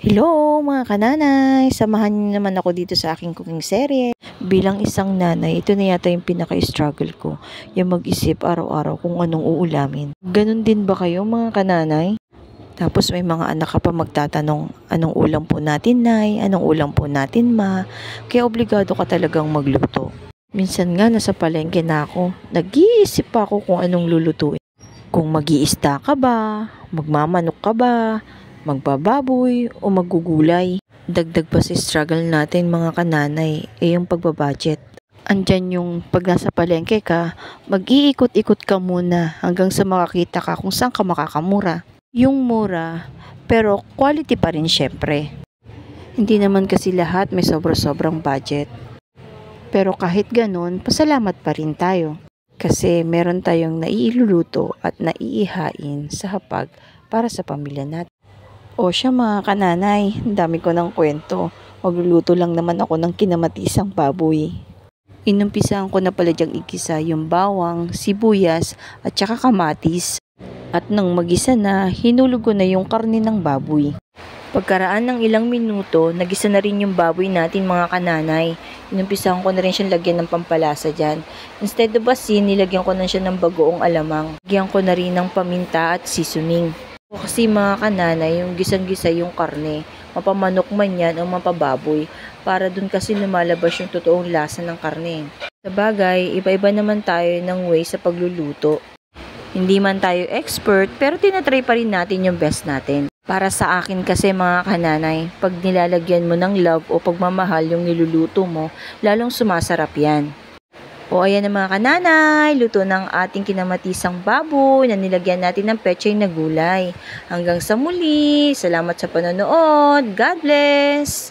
Hello mga kananay! Samahan niyo naman ako dito sa aking cooking serye. Bilang isang nanay, ito na yata yung pinaka-struggle ko. Yung mag-isip araw-araw kung anong uulamin. Ganon din ba kayo mga kananay? Tapos may mga anak ka pa magtatanong, anong ulam po natin nay? Anong ulam po natin ma? Kaya obligado ka talagang magluto. Minsan nga nasa palengke na ako, nag-iisip pa ako kung anong lulutuin. Kung mag-iista ka ba? Magmamanok ka ba? Magbababoy o maggugulay. Dagdag pa sa struggle natin mga kananay, yung pagbabudget. Andyan yung pag nasa palengke ka, mag-iikot-ikot ka muna hanggang sa makakita ka kung saan ka makakamura. Yung mura, pero quality pa rin syempre. Hindi naman kasi lahat may sobra-sobrang budget. Pero kahit ganun, pasalamat pa rin tayo. Kasi meron tayong naiiluluto at naiihain sa hapag para sa pamilya natin. O siya mga kananay, dami ko ng kwento. Magluluto lang naman ako ng kinamatisang baboy. Inumpisahan ko na pala diyang igisa yung bawang, sibuyas at saka kamatis. At nang magisa na, hinulog ko na yung karne ng baboy. Pagkaraan ng ilang minuto, nagisa na rin yung baboy natin mga kananay. Inumpisahan ko na rin siyang lagyan ng pampalasa dyan. Instead of asin, nilagyan ko na siya ng bagoong alamang. Lagyan ko na rin ng paminta at seasoning. Kasi mga kananay, yung gisang-gisa yung karne, mapamanok man yan o mapababoy, para dun kasi lumalabas yung totoong lasa ng karne. Sabagay, iba-iba naman tayo ng way sa pagluluto. Hindi man tayo expert, pero tinatry pa rin natin yung best natin. Para sa akin kasi mga kananay, pag nilalagyan mo ng love o pagmamahal yung niluluto mo, lalong sumasarap yan. O ayan na mga kananay, luto ng ating kinamatisang baboy na nilagyan natin ng pechay na gulay. Hanggang sa muli, salamat sa panonood. God bless!